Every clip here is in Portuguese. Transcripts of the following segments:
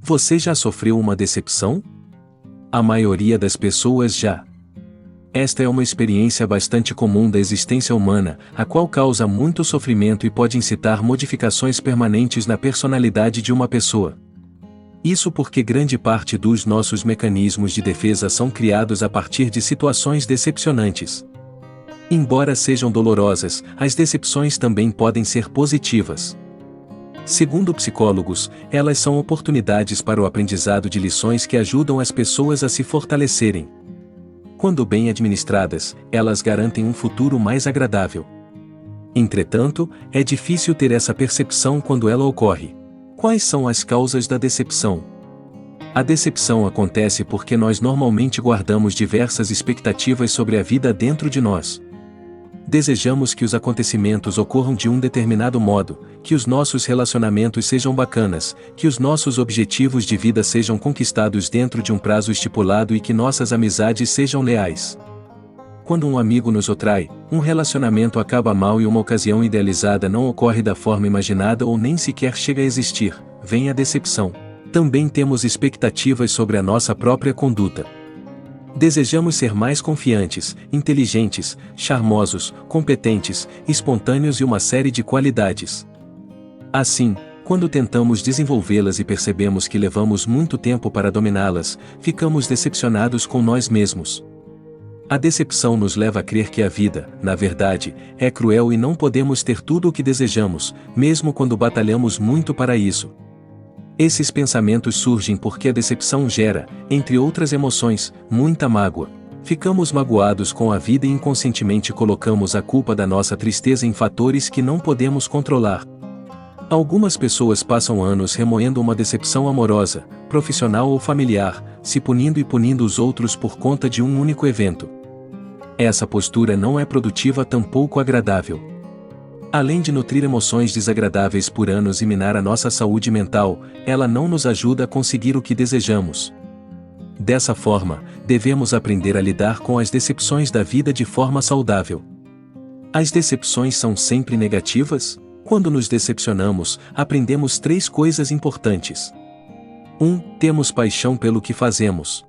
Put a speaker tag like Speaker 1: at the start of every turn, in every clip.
Speaker 1: Você já sofreu uma decepção? A maioria das pessoas já. Esta é uma experiência bastante comum da existência humana, a qual causa muito sofrimento e pode incitar modificações permanentes na personalidade de uma pessoa. Isso porque grande parte dos nossos mecanismos de defesa são criados a partir de situações decepcionantes. Embora sejam dolorosas, as decepções também podem ser positivas. Segundo psicólogos, elas são oportunidades para o aprendizado de lições que ajudam as pessoas a se fortalecerem. Quando bem administradas, elas garantem um futuro mais agradável. Entretanto, é difícil ter essa percepção quando ela ocorre. Quais são as causas da decepção? A decepção acontece porque nós normalmente guardamos diversas expectativas sobre a vida dentro de nós. Desejamos que os acontecimentos ocorram de um determinado modo, que os nossos relacionamentos sejam bacanas, que os nossos objetivos de vida sejam conquistados dentro de um prazo estipulado e que nossas amizades sejam leais. Quando um amigo nos trai, um relacionamento acaba mal e uma ocasião idealizada não ocorre da forma imaginada ou nem sequer chega a existir, vem a decepção. Também temos expectativas sobre a nossa própria conduta. Desejamos ser mais confiantes, inteligentes, charmosos, competentes, espontâneos e uma série de qualidades. Assim, quando tentamos desenvolvê-las e percebemos que levamos muito tempo para dominá-las, ficamos decepcionados com nós mesmos. A decepção nos leva a crer que a vida, na verdade, é cruel e não podemos ter tudo o que desejamos, mesmo quando batalhamos muito para isso. Esses pensamentos surgem porque a decepção gera, entre outras emoções, muita mágoa. Ficamos magoados com a vida e inconscientemente colocamos a culpa da nossa tristeza em fatores que não podemos controlar. Algumas pessoas passam anos remoendo uma decepção amorosa, profissional ou familiar, se punindo e punindo os outros por conta de um único evento. Essa postura não é produtiva tampouco agradável. Além de nutrir emoções desagradáveis por anos e minar a nossa saúde mental, ela não nos ajuda a conseguir o que desejamos. Dessa forma, devemos aprender a lidar com as decepções da vida de forma saudável. As decepções são sempre negativas? Quando nos decepcionamos, aprendemos 3 coisas importantes. 1. Temos paixão pelo que fazemos.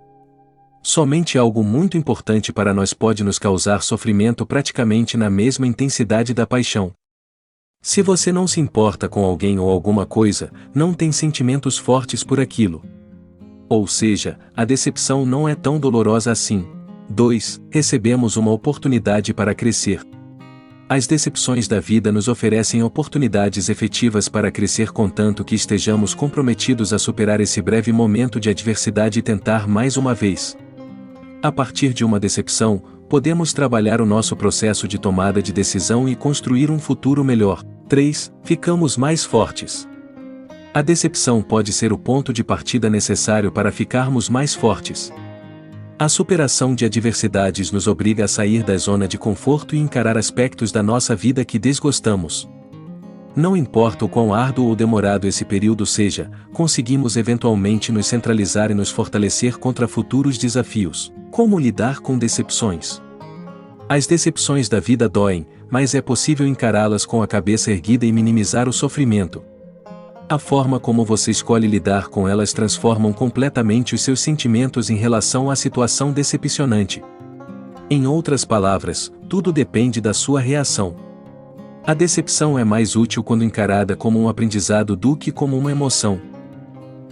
Speaker 1: Somente algo muito importante para nós pode nos causar sofrimento praticamente na mesma intensidade da paixão. Se você não se importa com alguém ou alguma coisa, não tem sentimentos fortes por aquilo. Ou seja, a decepção não é tão dolorosa assim. 2. Recebemos uma oportunidade para crescer. As decepções da vida nos oferecem oportunidades efetivas para crescer contanto que estejamos comprometidos a superar esse breve momento de adversidade e tentar mais uma vez. A partir de uma decepção, podemos trabalhar o nosso processo de tomada de decisão e construir um futuro melhor. 3. Ficamos mais fortes. A decepção pode ser o ponto de partida necessário para ficarmos mais fortes. A superação de adversidades nos obriga a sair da zona de conforto e encarar aspectos da nossa vida que desgostamos. Não importa o quão árduo ou demorado esse período seja, conseguimos eventualmente nos centralizar e nos fortalecer contra futuros desafios. Como lidar com decepções? As decepções da vida doem, mas é possível encará-las com a cabeça erguida e minimizar o sofrimento. A forma como você escolhe lidar com elas transformam completamente os seus sentimentos em relação à situação decepcionante. Em outras palavras, tudo depende da sua reação. A decepção é mais útil quando encarada como um aprendizado do que como uma emoção.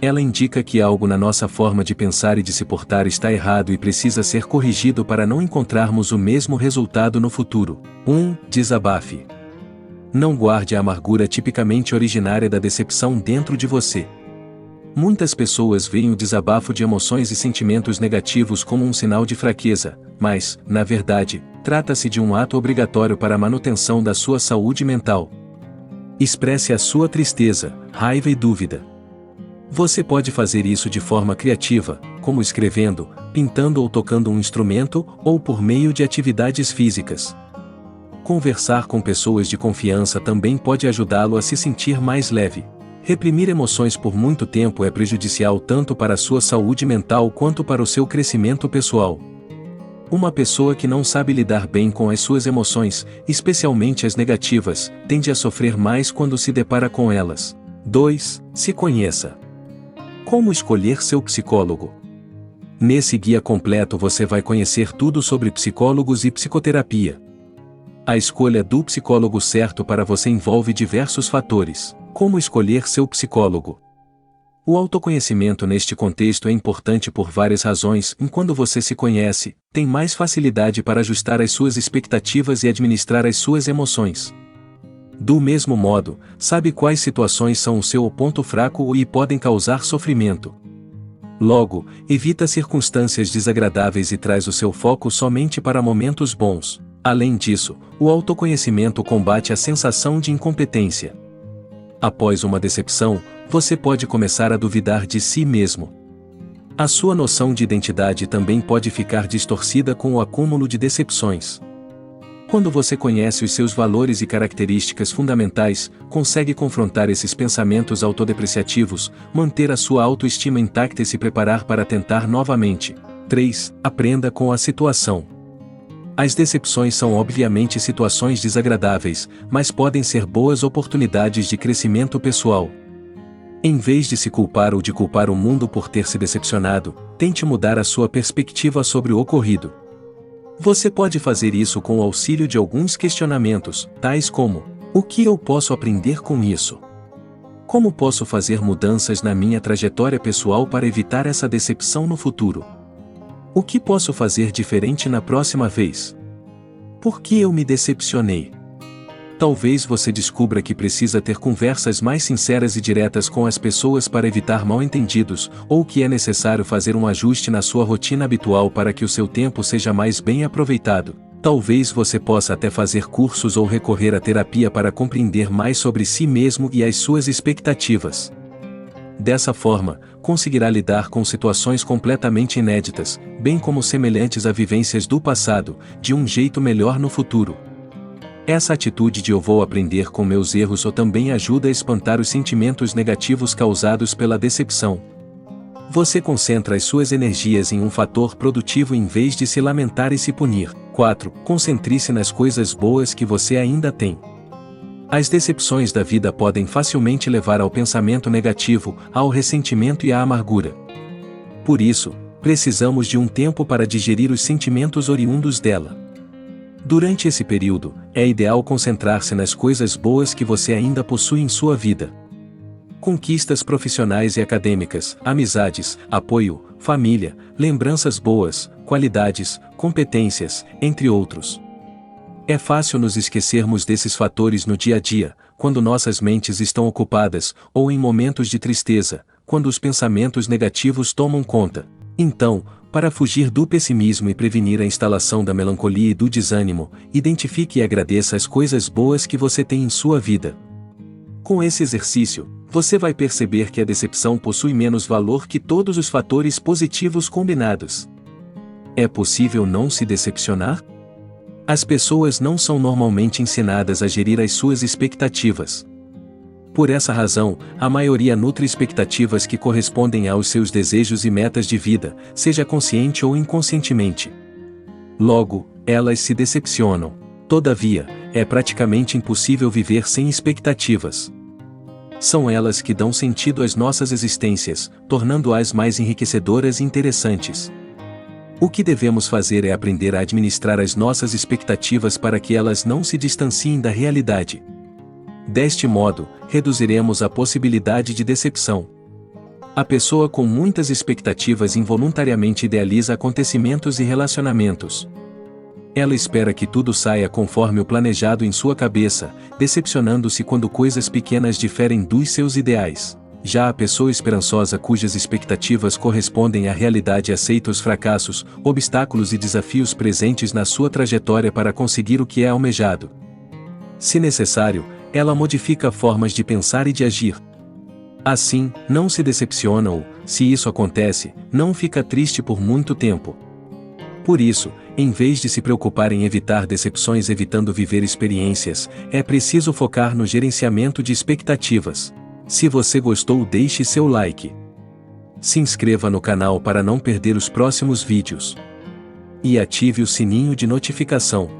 Speaker 1: Ela indica que algo na nossa forma de pensar e de se portar está errado e precisa ser corrigido para não encontrarmos o mesmo resultado no futuro. 1. Desabafe. Não guarde a amargura tipicamente originária da decepção dentro de você. Muitas pessoas veem o desabafo de emoções e sentimentos negativos como um sinal de fraqueza, mas, na verdade, trata-se de um ato obrigatório para a manutenção da sua saúde mental. Expresse a sua tristeza, raiva e dúvida. Você pode fazer isso de forma criativa, como escrevendo, pintando ou tocando um instrumento, ou por meio de atividades físicas. Conversar com pessoas de confiança também pode ajudá-lo a se sentir mais leve. Reprimir emoções por muito tempo é prejudicial tanto para a sua saúde mental quanto para o seu crescimento pessoal. Uma pessoa que não sabe lidar bem com as suas emoções, especialmente as negativas, tende a sofrer mais quando se depara com elas. 2. Se conheça. Como escolher seu psicólogo? Nesse guia completo você vai conhecer tudo sobre psicólogos e psicoterapia. A escolha do psicólogo certo para você envolve diversos fatores. Como escolher seu psicólogo? O autoconhecimento neste contexto é importante por várias razões. Quando você se conhece, tem mais facilidade para ajustar as suas expectativas e administrar as suas emoções. Do mesmo modo, sabe quais situações são o seu ponto fraco e podem causar sofrimento. Logo, evita circunstâncias desagradáveis e traz o seu foco somente para momentos bons. Além disso, o autoconhecimento combate a sensação de incompetência. Após uma decepção, você pode começar a duvidar de si mesmo. A sua noção de identidade também pode ficar distorcida com o acúmulo de decepções. Quando você conhece os seus valores e características fundamentais, consegue confrontar esses pensamentos autodepreciativos, manter a sua autoestima intacta e se preparar para tentar novamente. 3. Aprenda com a situação. As decepções são obviamente situações desagradáveis, mas podem ser boas oportunidades de crescimento pessoal. Em vez de se culpar ou de culpar o mundo por ter se decepcionado, tente mudar a sua perspectiva sobre o ocorrido. Você pode fazer isso com o auxílio de alguns questionamentos, tais como: o que eu posso aprender com isso? Como posso fazer mudanças na minha trajetória pessoal para evitar essa decepção no futuro? O que posso fazer diferente na próxima vez? Por que eu me decepcionei? Talvez você descubra que precisa ter conversas mais sinceras e diretas com as pessoas para evitar mal-entendidos, ou que é necessário fazer um ajuste na sua rotina habitual para que o seu tempo seja mais bem aproveitado. Talvez você possa até fazer cursos ou recorrer à terapia para compreender mais sobre si mesmo e as suas expectativas. Dessa forma, conseguirá lidar com situações completamente inéditas, bem como semelhantes a vivências do passado, de um jeito melhor no futuro. Essa atitude de eu vou aprender com meus erros ou também ajuda a espantar os sentimentos negativos causados pela decepção. Você concentra as suas energias em um fator produtivo em vez de se lamentar e se punir. 4. Concentre-se nas coisas boas que você ainda tem. As decepções da vida podem facilmente levar ao pensamento negativo, ao ressentimento e à amargura. Por isso, precisamos de um tempo para digerir os sentimentos oriundos dela. Durante esse período, é ideal concentrar-se nas coisas boas que você ainda possui em sua vida. Conquistas profissionais e acadêmicas, amizades, apoio, família, lembranças boas, qualidades, competências, entre outros. É fácil nos esquecermos desses fatores no dia a dia, quando nossas mentes estão ocupadas, ou em momentos de tristeza, quando os pensamentos negativos tomam conta. Então, para fugir do pessimismo e prevenir a instalação da melancolia e do desânimo, identifique e agradeça as coisas boas que você tem em sua vida. Com esse exercício, você vai perceber que a decepção possui menos valor que todos os fatores positivos combinados. É possível não se decepcionar? As pessoas não são normalmente ensinadas a gerir as suas expectativas. Por essa razão, a maioria nutre expectativas que correspondem aos seus desejos e metas de vida, seja consciente ou inconscientemente. Logo, elas se decepcionam. Todavia, é praticamente impossível viver sem expectativas. São elas que dão sentido às nossas existências, tornando-as mais enriquecedoras e interessantes. O que devemos fazer é aprender a administrar as nossas expectativas para que elas não se distanciem da realidade. Deste modo, reduziremos a possibilidade de decepção. A pessoa com muitas expectativas involuntariamente idealiza acontecimentos e relacionamentos. Ela espera que tudo saia conforme o planejado em sua cabeça, decepcionando-se quando coisas pequenas diferem dos seus ideais. Já a pessoa esperançosa cujas expectativas correspondem à realidade aceita os fracassos, obstáculos e desafios presentes na sua trajetória para conseguir o que é almejado. Se necessário, ela modifica formas de pensar e de agir. Assim, não se decepciona ou, se isso acontece, não fica triste por muito tempo. Por isso, em vez de se preocupar em evitar decepções evitando viver experiências, é preciso focar no gerenciamento de expectativas. Se você gostou, deixe seu like. Se inscreva no canal para não perder os próximos vídeos. E ative o sininho de notificação.